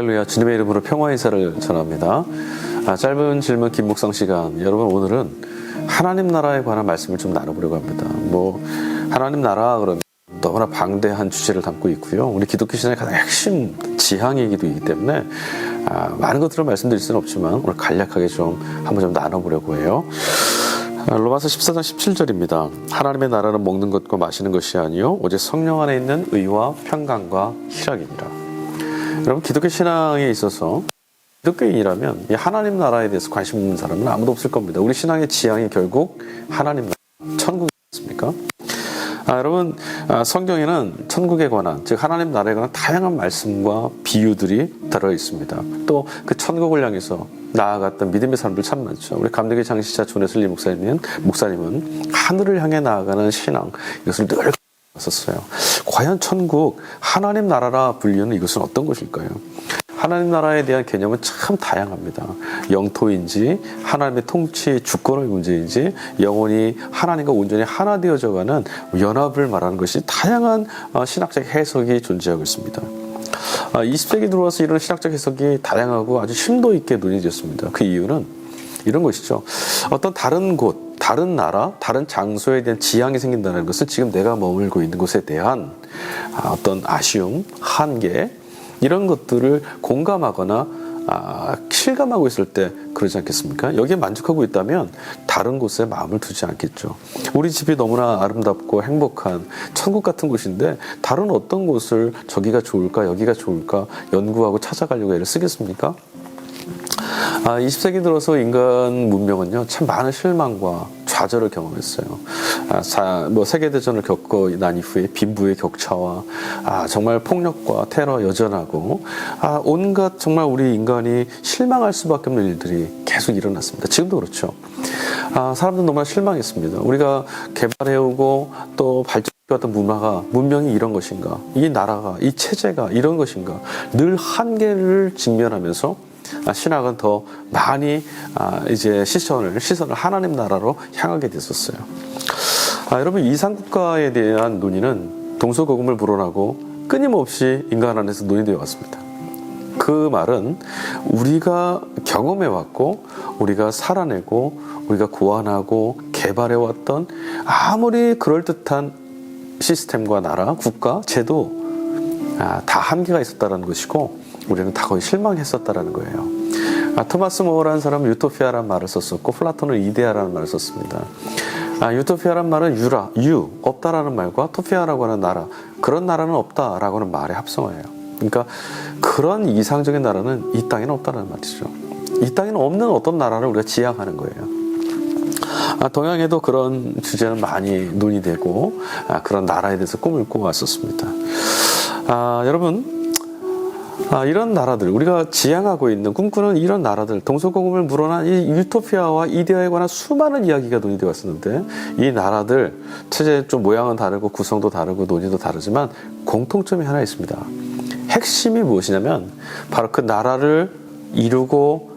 할렐루야, 주님의 이름으로 평화 인사를 전합니다. 짧은 질문 긴 묵상 시간. 여러분, 오늘은 하나님 나라에 관한 말씀을 좀 나눠보려고 합니다. 하나님 나라 그러면 너무나 방대한 주제를 담고 있고요. 우리 기독교 신앙의 가장 핵심 지향이기도 하기 때문에 많은 것들을 말씀드릴 수는 없지만 오늘 간략하게 한번 좀 나눠보려고 해요. 로마서 14장 17절입니다. 하나님의 나라는 먹는 것과 마시는 것이 아니요 오직 성령 안에 있는 의와 평강과 희락이니라. 여러분, 기독교 신앙에 있어서 기독교인이라면 이 하나님 나라에 대해서 관심 있는 사람은 아무도 없을 겁니다. 우리 신앙의 지향이 결국 하나님 나라, 천국이었습니까? 여러분, 성경에는 천국에 관한, 즉 하나님 나라에 관한 다양한 말씀과 비유들이 들어 있습니다. 또 그 천국을 향해서 나아갔던 믿음의 사람들 참 많죠. 우리 감독의 장시자 존웨슬리 목사님은 하늘을 향해 나아가는 신앙, 이것을 늘 썼어요. 과연 천국, 하나님 나라라 불리는 이것은 어떤 것일까요? 하나님 나라에 대한 개념은 참 다양합니다. 영토인지, 하나님의 통치, 주권의 문제인지, 영원히 하나님과 온전히 하나 되어져가는 연합을 말하는 것이 다양한 신학적 해석이 존재하고 있습니다. 20세기 들어와서 이런 신학적 해석이 다양하고 아주 심도 있게 논의되었습니다. 그 이유는 이런 것이죠. 어떤 다른 곳, 다른 나라, 다른 장소에 대한 지향이 생긴다는 것은 지금 내가 머물고 있는 곳에 대한 어떤 아쉬움, 한계, 이런 것들을 공감하거나 실감하고 있을 때 그러지 않겠습니까? 여기에 만족하고 있다면 다른 곳에 마음을 두지 않겠죠. 우리 집이 너무나 아름답고 행복한 천국 같은 곳인데 다른 어떤 곳을 저기가 좋을까 여기가 좋을까 연구하고 찾아가려고 애를 쓰겠습니까? 20세기 들어서 인간 문명은요, 참 많은 실망과 좌절을 경험했어요. 세계대전을 겪고 난 이후에 빈부의 격차와 정말 폭력과 테러 여전하고 온갖 정말 우리 인간이 실망할 수밖에 없는 일들이 계속 일어났습니다. 지금도 그렇죠. 사람들은 너무나 실망했습니다. 우리가 개발해오고 또 발전해왔던 문명이 이런 것인가, 이 나라가, 이 체제가 이런 것인가, 늘 한계를 직면하면서 신학은 더 많이 이제 시선을 하나님 나라로 향하게 됐었어요. 여러분, 이상국가에 대한 논의는 동서고금을 불어나고 끊임없이 인간 안에서 논의되어 왔습니다. 그 말은 우리가 경험해왔고 우리가 살아내고 우리가 고안하고 개발해왔던 아무리 그럴듯한 시스템과 나라, 국가, 제도 다 한계가 있었다는 것이고 우리는 다 거의 실망했었다라는 거예요. 토마스 모어라는 사람은 유토피아라는 말을 썼었고 플라톤은 이데아라는 말을 썼습니다. 유토피아라는 말은 없다라는 말과 토피아라고 하는 나라, 그런 나라는 없다라고 하는 말의 합성어예요. 그러니까 그런 이상적인 나라는 이 땅에는 없다는 말이죠. 이 땅에는 없는 어떤 나라를 우리가 지향하는 거예요. 동양에도 그런 주제는 많이 논의되고 그런 나라에 대해서 꿈을 꿔왔었습니다. 여러분, 이런 나라들, 우리가 지향하고 있는 꿈꾸는 이런 나라들, 동서고금을 물어난 이 유토피아와 이데아에 관한 수많은 이야기가 논의되어 왔었는데 이 나라들 체제 좀 모양은 다르고 구성도 다르고 논의도 다르지만 공통점이 하나 있습니다. 핵심이 무엇이냐면 바로 그 나라를 이루고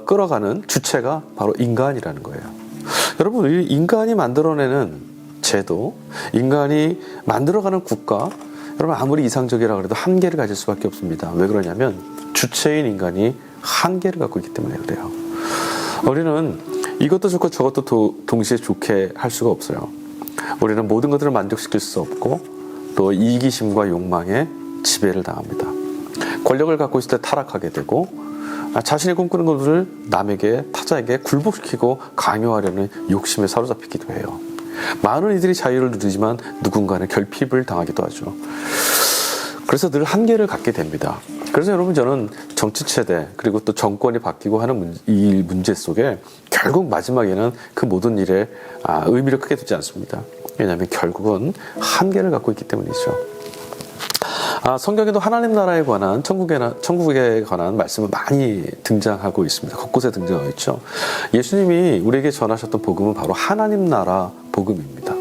끌어가는 주체가 바로 인간이라는 거예요. 여러분, 이 인간이 만들어내는 제도, 인간이 만들어가는 국가, 여러분, 아무리 이상적이라 그래도 한계를 가질 수밖에 없습니다. 왜 그러냐면 주체인 인간이 한계를 갖고 있기 때문에 그래요. 우리는 이것도 좋고 저것도 동시에 좋게 할 수가 없어요. 우리는 모든 것들을 만족시킬 수 없고 또 이기심과 욕망에 지배를 당합니다. 권력을 갖고 있을 때 타락하게 되고 자신이 꿈꾸는 것을 남에게, 타자에게 굴복시키고 강요하려는 욕심에 사로잡히기도 해요. 많은 이들이 자유를 누리지만 누군가는 결핍을 당하기도 하죠. 그래서 늘 한계를 갖게 됩니다. 그래서 여러분, 저는 정치체대 그리고 또 정권이 바뀌고 하는 이 문제 속에 결국 마지막에는 그 모든 일에 의미를 크게 두지 않습니다. 왜냐하면 결국은 한계를 갖고 있기 때문이죠. 성경에도 하나님 나라에 관한, 천국에 관한 말씀은 많이 등장하고 있습니다. 곳곳에 등장하고 있죠. 예수님이 우리에게 전하셨던 복음은 바로 하나님 나라 복음입니다.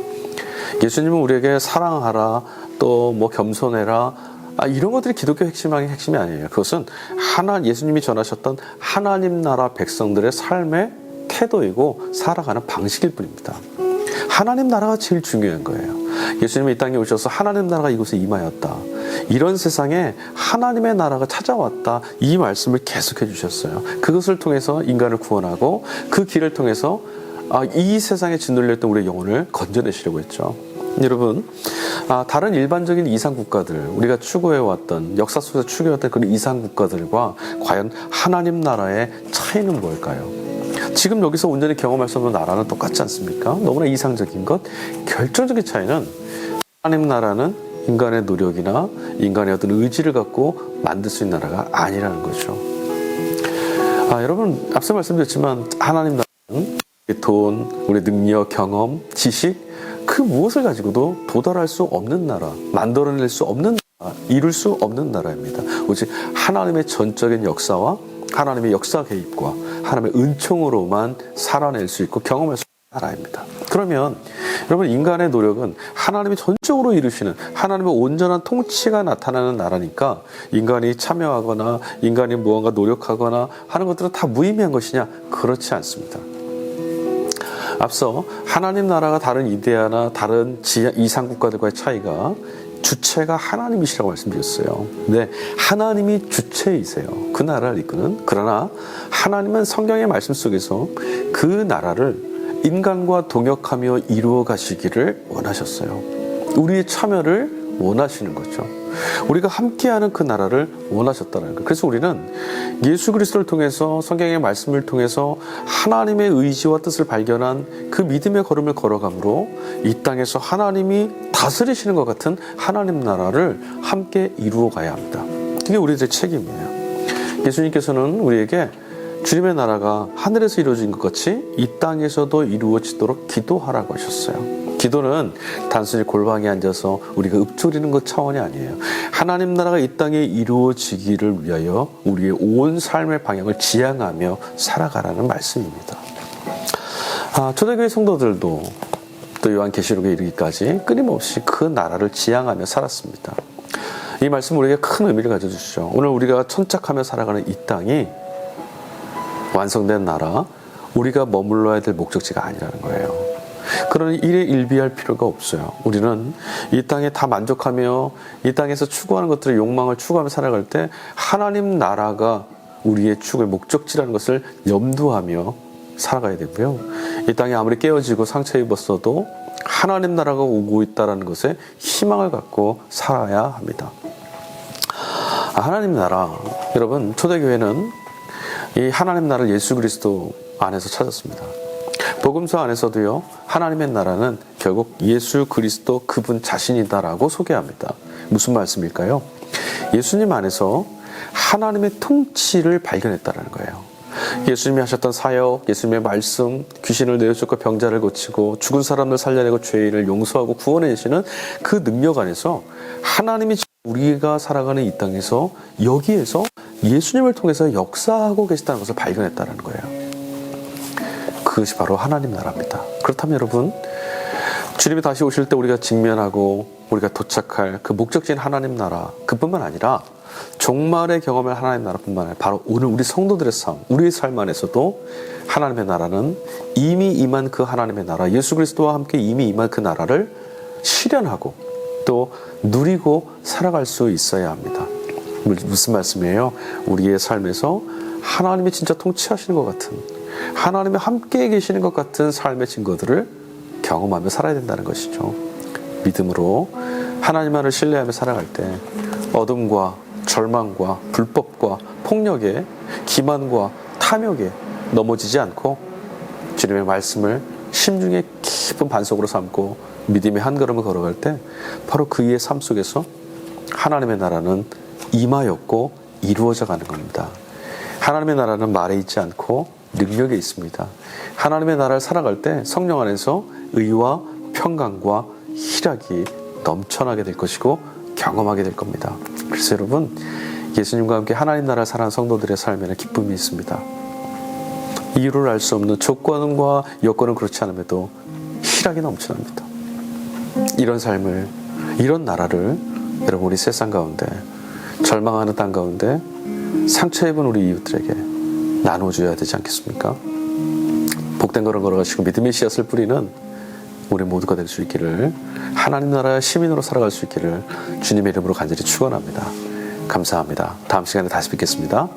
예수님은 우리에게 사랑하라, 또 겸손해라, 이런 것들이 기독교 핵심이 아니에요. 그것은 예수님이 전하셨던 하나님 나라 백성들의 삶의 태도이고 살아가는 방식일 뿐입니다. 하나님 나라가 제일 중요한 거예요. 예수님이 이 땅에 오셔서 하나님 나라가 이곳에 임하였다. 이런 세상에 하나님의 나라가 찾아왔다. 이 말씀을 계속해 주셨어요. 그것을 통해서 인간을 구원하고 그 길을 통해서 이 세상에 짓눌렸던 우리의 영혼을 건져내시려고 했죠. 여러분, 다른 일반적인 이상 국가들, 우리가 추구해왔던, 역사 속에서 추구해왔던 그런 이상 국가들과 과연 하나님 나라의 차이는 뭘까요? 지금 여기서 온전히 경험할 수 없는 나라는 똑같지 않습니까? 너무나 이상적인 것, 결정적인 차이는 하나님 나라는 인간의 노력이나 인간의 어떤 의지를 갖고 만들 수 있는 나라가 아니라는 거죠. 여러분, 앞서 말씀드렸지만 하나님 나라는 돈, 우리 능력, 경험, 지식, 그 무엇을 가지고도 도달할 수 없는 나라, 만들어낼 수 없는 나라, 이룰 수 없는 나라입니다. 오직 하나님의 전적인 역사와 하나님의 역사 개입과 하나님의 은총으로만 살아낼 수 있고 경험할 수 있는 나라입니다. 그러면 여러분, 인간의 노력은 하나님이 전적으로 이루시는 하나님의 온전한 통치가 나타나는 나라니까 인간이 참여하거나 인간이 무언가 노력하거나 하는 것들은 다 무의미한 것이냐? 그렇지 않습니다. 앞서 하나님 나라가 다른 이데아나 다른 이상 국가들과의 차이가 주체가 하나님이시라고 말씀드렸어요. 네, 하나님이 주체이세요. 그 나라를 이끄는. 그러나 하나님은 성경의 말씀 속에서 그 나라를 인간과 동역하며 이루어 가시기를 원하셨어요. 우리의 참여를 원하시는 거죠. 우리가 함께하는 그 나라를 원하셨다는 거예요. 그래서 우리는 예수 그리스도를 통해서 성경의 말씀을 통해서 하나님의 의지와 뜻을 발견한 그 믿음의 걸음을 걸어가므로 이 땅에서 하나님이 다스리시는 것 같은 하나님 나라를 함께 이루어 가야 합니다. 그게 우리들의 책임이에요. 예수님께서는 우리에게 주님의 나라가 하늘에서 이루어진 것 같이 이 땅에서도 이루어지도록 기도하라고 하셨어요. 기도는 단순히 골방에 앉아서 우리가 읊조리는 것 차원이 아니에요. 하나님 나라가 이 땅에 이루어지기를 위하여 우리의 온 삶의 방향을 지향하며 살아가라는 말씀입니다. 초대교회 성도들도 또 요한계시록에 이르기까지 끊임없이 그 나라를 지향하며 살았습니다. 이 말씀 우리에게 큰 의미를 가져주시죠. 오늘 우리가 천착하며 살아가는 이 땅이 완성된 나라, 우리가 머물러야 될 목적지가 아니라는 거예요. 그러니 일에 일비할 필요가 없어요. 우리는 이 땅에 다 만족하며 이 땅에서 추구하는 것들의 욕망을 추구하며 살아갈 때 하나님 나라가 우리의 추구의 목적지라는 것을 염두하며 살아가야 되고요. 이 땅이 아무리 깨어지고 상처 입었어도 하나님 나라가 오고 있다는 것에 희망을 갖고 살아야 합니다. 하나님 나라, 여러분, 초대교회는 이 하나님 나라를 예수 그리스도 안에서 찾았습니다. 복음서 안에서도요, 하나님의 나라는 결국 예수 그리스도 그분 자신이다라고 소개합니다. 무슨 말씀일까요? 예수님 안에서 하나님의 통치를 발견했다는 거예요. 예수님이 하셨던 사역, 예수님의 말씀, 귀신을 내어쫓고 병자를 고치고 죽은 사람들 살려내고 죄인을 용서하고 구원해 주시는 그 능력 안에서 하나님이 우리가 살아가는 이 땅에서 여기에서 예수님을 통해서 역사하고 계시다는 것을 발견했다는 거예요. 그것이 바로 하나님 나라입니다. 그렇다면 여러분, 주님이 다시 오실 때 우리가 직면하고 우리가 도착할 그 목적지인 하나님 나라, 그뿐만 아니라 종말의 경험을 하나님 나라뿐만 아니라 바로 오늘 우리 성도들의 삶, 우리의 삶 안에서도 하나님의 나라는 이미 임한 그 하나님의 나라, 예수 그리스도와 함께 이미 임한 그 나라를 실현하고 또 누리고 살아갈 수 있어야 합니다. 무슨 말씀이에요? 우리의 삶에서 하나님이 진짜 통치하시는 것 같은, 하나님이 함께 계시는 것 같은 삶의 증거들을 경험하며 살아야 된다는 것이죠. 믿음으로 하나님만을 신뢰하며 살아갈 때 어둠과 절망과 불법과 폭력에 기만과 탐욕에 넘어지지 않고 주님의 말씀을 심중에 깊은 반석으로 삼고 믿음의 한 걸음을 걸어갈 때 바로 그의 삶 속에서 하나님의 나라는 임하였고 이루어져 가는 겁니다. 하나님의 나라는 말에 있지 않고 능력에 있습니다. 하나님의 나라를 살아갈 때 성령 안에서 의와 평강과 희락이 넘쳐나게 될 것이고 경험하게 될 겁니다. 그래서 여러분, 예수님과 함께 하나님 나라를 살아가는 성도들의 삶에는 기쁨이 있습니다. 이유를 알 수 없는 조건과 여건은 그렇지 않음에도 희락이 넘쳐납니다. 이런 삶을, 이런 나라를 여러분, 우리 세상 가운데, 절망하는 땅 가운데 상처 입은 우리 이웃들에게 나눠줘야 되지 않겠습니까? 복된 걸음 걸어가시고 믿음의 씨앗을 뿌리는 우리 모두가 될 수 있기를, 하나님 나라의 시민으로 살아갈 수 있기를 주님의 이름으로 간절히 축원합니다. 감사합니다. 다음 시간에 다시 뵙겠습니다.